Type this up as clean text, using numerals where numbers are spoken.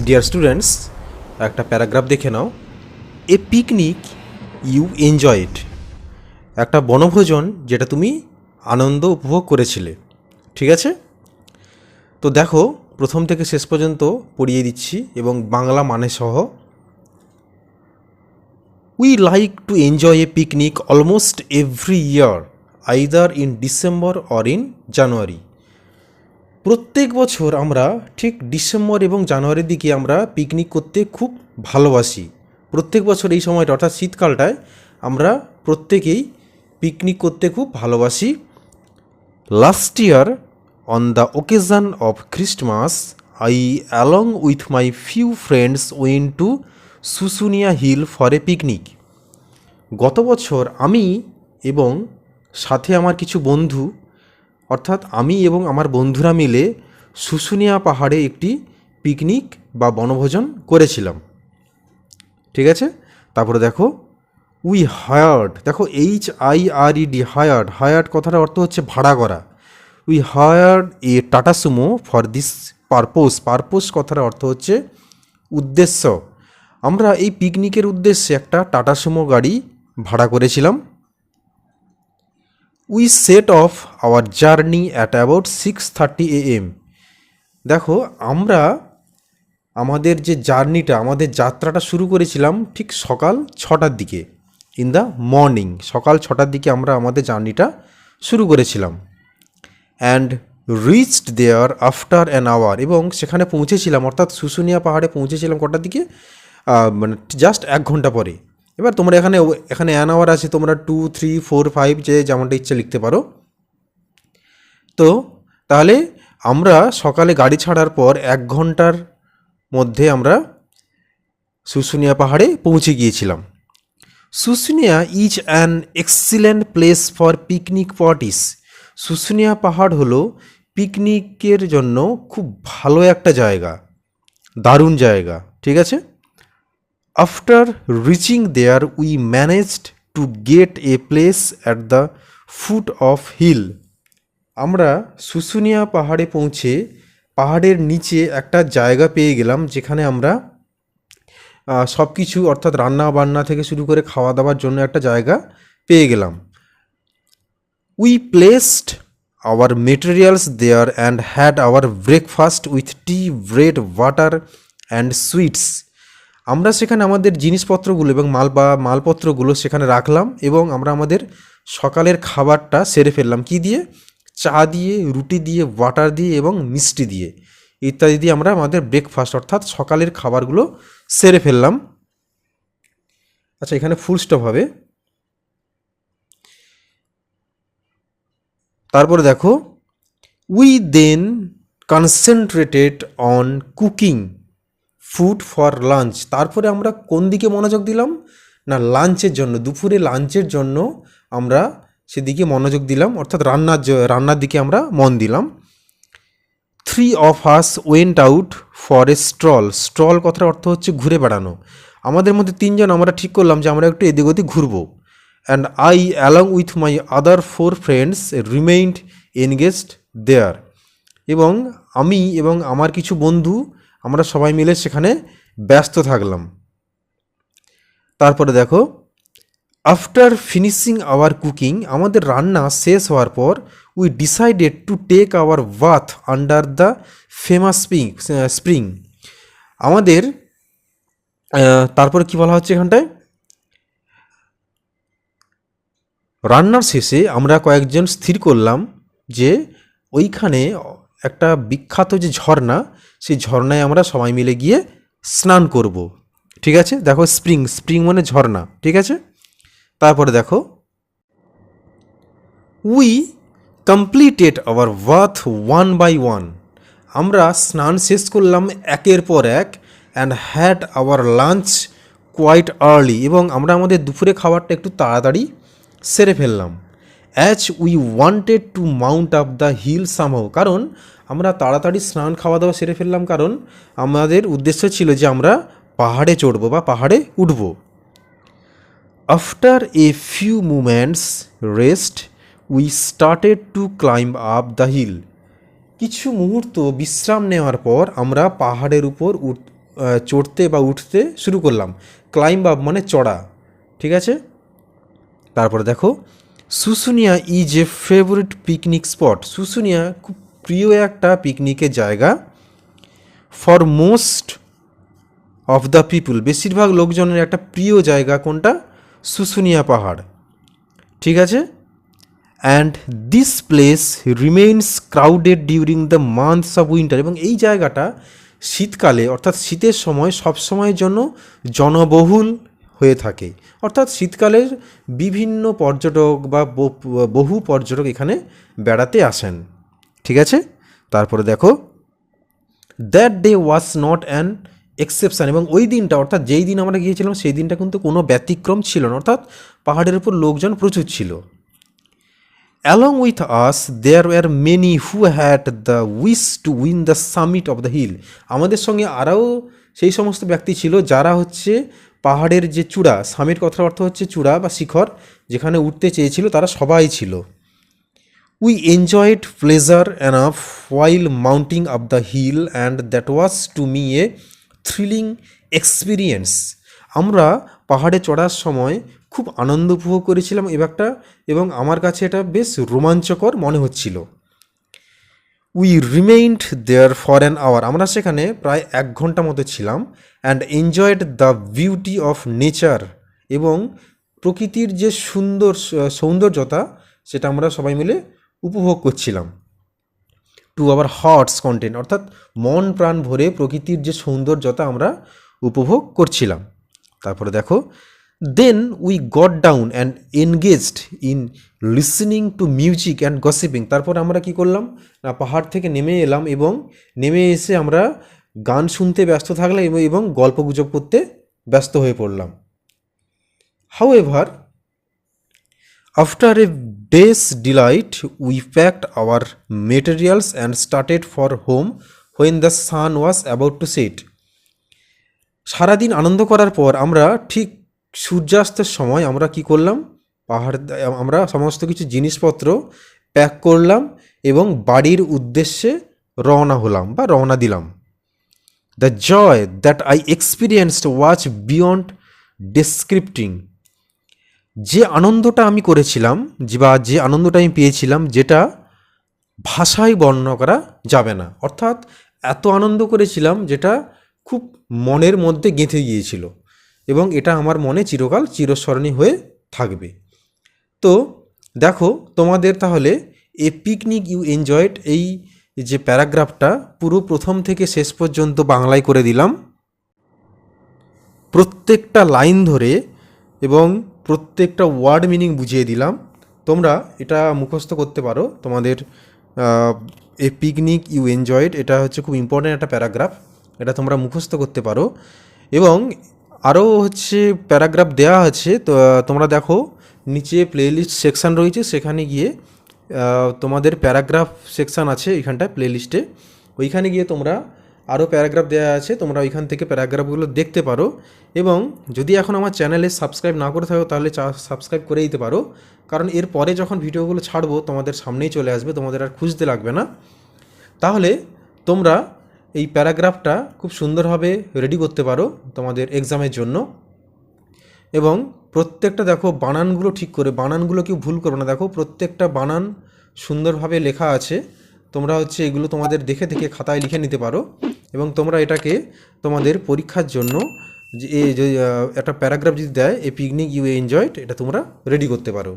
Dear students, একটা paragraph দেখে নাও। A picnic you enjoy it. একটা বনভোজন যেটা তুমি আনন্দ উপভোগ করেছিলে। ঠিক আছে, তো দেখো প্রথম থেকে শেষ পর্যন্ত পড়িয়ে দিচ্ছি এবং বাংলা মানে সহ। We like to enjoy a picnic almost every year, either in December or in January. প্রত্যেক বছর আমরা ঠিক ডিসেম্বর এবং জানুয়ারির দিকে আমরা পিকনিক করতে খুব ভালোবাসি। প্রত্যেক বছর এই সময়টা অর্থাৎ শীতকালটায় আমরা প্রত্যেকেই পিকনিক করতে খুব ভালোবাসি। Last year on the occasion of Christmas I along with my few friends went to Susunia hill for a picnic. গত বছর আমি এবং সাথে আমার কিছু বন্ধু, অর্থাৎ আমি এবং আমার বন্ধুরা মিলে শুশুনিয়া পাহাড়ে একটি পিকনিক বা বনভোজন করেছিলাম। ঠিক আছে, তারপরে দেখো উই হায়ার্ড, দেখো HIRED, হায়ার্ড। হায়ার্ড কথাটার অর্থ হচ্ছে ভাড়া করা। We hired A tata Sumo for this purpose. Purpose কথাটার অর্থ হচ্ছে উদ্দেশ্য। আমরা এই পিকনিকের উদ্দেশ্যে একটা টাটা সুমো গাড়ি ভাড়া করেছিলাম। We set of our journey at about 6:30 AM। দেখো আমরা আমাদের যে জার্নিটা, আমাদের যাত্রাটা শুরু করেছিলাম ঠিক সকাল 6টার দিকে। ইন দ্য মর্নিং, সকাল 6টার দিকে আমরা আমাদের জার্নিটা শুরু করেছিলাম। And reached there after an hour, এবং সেখানে পৌঁছেছিলাম, অর্থাৎ শুশুনিয়া পাহাড়ে পৌঁছেছিলাম কটার দিকে, মানে জাস্ট 1 ঘন্টা পরে। এবার তোমরা এখানে অ্যান আওয়ার আছে, তোমরা 2, 3, 4, 5 যে যেমনটা ইচ্ছে লিখতে পারো। তো তাহলে আমরা সকালে গাড়ি ছাড়ার পর 1 ঘন্টার মধ্যে আমরা শুশুনিয়া পাহাড়ে পৌঁছে গিয়েছিলাম। Susunia is an excellent place for picnic parties. Susunia পাহাড় হলো পিকনিকের জন্য খুব ভালো একটা জায়গা, দারুণ জায়গা। ঠিক আছে, after reaching there we managed to get a place at the foot of hill. আমরা শুশুনিয়া পাহাড়ে পৌঁছে পাহাড়ের নিচে একটা জায়গা পেয়ে গেলাম, যেখানে আমরা সব কিছু, অর্থাৎ রান্না বান্না থেকে শুরু করে খাওয়া দাওয়ার জন্য একটা জায়গা পেয়ে গেলাম। We placed our materials there and had our breakfast with tea, bread, water and sweets. আমরা সেখানে আমাদের জিনিসপত্রগুলো এবং মালপত্রগুলো সেখানে রাখলাম এবং আমরা আমাদের সকালের খাবারটা সেরে ফেললাম। কি দিয়ে? চা দিয়ে, রুটি দিয়ে, ওয়াটার দিয়ে এবং মিষ্টি দিয়ে, ইত্যাদি দিয়ে আমরা আমাদের ব্রেকফাস্ট অর্থাৎ সকালের খাবারগুলো সেরে ফেললাম। আচ্ছা, এখানে ফুল স্টপ হবে। তারপরে দেখো we then concentrated on cooking food for lunch. তারপরে আমরা কোন দিকে মনোযোগ দিলাম? না, লাঞ্চের জন্য, দুপুরে লাঞ্চের জন্য আমরা সেদিকে মনোযোগ দিলাম, অর্থাৎ রান্নার দিকে আমরা মন দিলাম। 3 of us went out for a stroll. Stroll কথার অর্থ হচ্ছে ঘুরে বেড়ানো। আমাদের মধ্যে 3 জন আমরা ঠিক করলাম যে আমরা একটু এদিক ওদিক ঘুরবো। And I along with my other 4 friends remained engaged there. এবং আমি এবং আমার কিছু বন্ধু আমরা সবাই মিলে সেখানে ব্যস্ত থাকলাম। তারপরে দেখো আফটার ফিনিশিং আওয়ার কুকিং, আমাদের রান্না শেষ হওয়ার পর we decided to take our bath under the famous spring. আমাদের তারপরে কি বলা হচ্ছে এখানটায়, রান্নার শেষে আমরা কয়েকজন স্থির করলাম যে ওইখানে একটা বিখ্যাত যে ঝর্ণা, সেই ঝর্ণায় আমরা সবাই মিলে গিয়ে স্নান করব। ঠিক আছে, দেখো স্প্রিং মানে ঝর্ণা। ঠিক আছে, তারপরে দেখো we completed our bath 1 by 1। আমরা স্নান শেষ করলাম একের পর এক। And had our lunch quite early, এবং আমরা আমাদের দুপুরে খাবারটা একটু তাড়াতাড়ি সেরে ফেললাম। As we wanted to mount up the hill somehow, কারণ আমরা তাড়াতাড়ি স্নান খাওয়া দাওয়া সেরে ফেললাম কারণ আমাদের উদ্দেশ্য ছিল যে আমরা পাহাড়ে চড়বো বা পাহাড়ে উঠব। After a few moments rest we started to climb up the hill. কিছু মুহূর্ত বিশ্রাম নেওয়ার পর আমরা পাহাড়ের উপর চড়তে বা উঠতে শুরু করলাম। ক্লাইম্ব আপ মানে চড়া, ঠিক আছে। তারপরে দেখো Susunia is a favourite picnic spot. Susunia খুব প্রিয় একটা পিকনিকের জায়গা। For most of the people, বেশিরভাগ লোকজনের একটা প্রিয় জায়গা কোনটা? শুশুনিয়া পাহাড়, ঠিক আছে। And this place remains crowded during the months of winter, এবং এই জায়গাটা শীতকালে অর্থাৎ শীতের সময় সবসময়ের জন্য জনবহুল হয়ে থাকে। অর্থাৎ শীতকালের বিভিন্ন পর্যটক বা বহু পর্যটক এখানে বেড়াতে আসেন, ঠিক আছে। তারপরে দেখো that day was not an exception, এবং ওই দিনটা অর্থাৎ যেই দিন আমরা গিয়েছিলাম সেই দিনটা কিন্তু কোনো ব্যতিক্রম ছিল না, অর্থাৎ পাহাড়ের উপর লোকজন প্রচুর ছিল। Along with us, there were many who had the wish to win the summit of the hill. আমাদের সঙ্গে আরও সেই সমস্ত ব্যক্তি ছিল যারা হচ্ছে পাহাড়ের যে চূড়া, সামিট কথার অর্থ হচ্ছে চূড়া বা শিখর, যেখানে উঠতে চেয়েছিল তারা সবাই ছিল। We enjoyed pleasure enough while mounting up the hill and that was to me a thrilling experience. আমরা পাহাড়ে চড়ার সময় খুব আনন্দ উপভোগ করেছিলাম এবং আমার কাছে এটা বেশ রোমাঞ্চকর মনে হচ্ছিল। We remained there for an hour, আমরা সেখানে প্রায় 1 ঘন্টা মতো ছিলাম। And enjoyed the beauty of nature, এবং প্রকৃতির যে সৌন্দর্যতা সেটা আমরা সবাই মিলে উপভোগ করছিলাম। টু আওয়ার হার্টস কন্টেন্ট, অর্থাৎ মন প্রাণ ভরে প্রকৃতির যে সৌন্দর্যতা আমরা উপভোগ করছিলাম। তারপরে দেখো then we got down and engaged in listening to music and gossiping. তারপর আমরা কি করলাম না, পাহাড় থেকে নেমে এলাম এবং নেমে এসে আমরা গান শুনতে ব্যস্ত থাকলাম এবং গল্পগুজব করতে ব্যস্ত হয়ে পড়লাম। However after a day's delight we packed our materials and started for home when the sun was about to set. সারাদিন আনন্দ করার পর আমরা ঠিক সূর্যাস্তের সময় আমরা কি করলাম, আমরা সমস্ত কিছু জিনিসপত্র প্যাক করলাম এবং বাড়ির উদ্দেশ্যে রওনা দিলাম। The joy that I experienced was beyond describing. যে আনন্দটা আমি করেছিলাম বা যে আনন্দটা আমি পেয়েছিলাম যেটা ভাষায় বর্ণনা করা যাবে না, অর্থাৎ এত আনন্দ করেছিলাম যেটা খুব মনের মধ্যে গেঁথে গিয়েছিল এবং এটা আমার মনে চিরকাল চিরস্মরণীয় হয়ে থাকবে। তো দেখো তোমাদের তাহলে এ পিকনিক ইউ এনজয়েড এই যে প্যারাগ্রাফটা পুরো প্রথম থেকে শেষ পর্যন্ত বাংলায় করে দিলাম, প্রত্যেকটা লাইন ধরে এবং প্রত্যেকটা ওয়ার্ড মিনিং বুঝিয়ে দিলাম। তোমরা এটা মুখস্থ করতে পারো। তোমাদের এ পিকনিক ইউ এনজয়েড এটা হচ্ছে খুব ইম্পর্ট্যান্ট একটা প্যারাগ্রাফ, এটা তোমরা মুখস্থ করতে পারো। এবং আরও হচ্ছে প্যারাগ্রাফ দেওয়া আছে, তো তোমরা দেখো নিচে প্লেলিস্ট সেকশান রয়েছে, সেখানে গিয়ে তোমাদের প্যারাগ্রাফ সেকশান আছে এখানটায় প্লেলিস্টে, ওইখানে গিয়ে তোমরা আরও প্যারাগ্রাফ দেওয়া আছে, তোমরা ওইখান থেকে প্যারাগ্রাফগুলো দেখতে পারো। এবং যদি এখন আমার চ্যানেলে সাবস্ক্রাইব না করে থাকো তাহলে সাবস্ক্রাইব করে দিতে পারো, কারণ এর পরে যখন ভিডিওগুলো ছাড়বো তোমাদের সামনেই চলে আসবে, তোমাদের আর খুঁজতে লাগবে না। তাহলে তোমরা এই প্যারাগ্রাফটা খুব সুন্দরভাবে রেডি করতে পারো তোমাদের এক্সামের জন্য। এবং প্রত্যেকটা দেখো বানানগুলো ঠিক করে, বানানগুলো কেউ ভুল করবে না, দেখো প্রত্যেকটা বানান সুন্দরভাবে লেখা আছে। তোমরা হচ্ছে এগুলো তোমাদের দেখে দেখে খাতায় লিখে নিতে পারো এবং তোমরা এটাকে তোমাদের পরীক্ষার জন্য যে একটা প্যারাগ্রাফ যদি দেয় এ পিকনিক ইউ এনজয়েড, এটা তোমরা রেডি করতে পারো।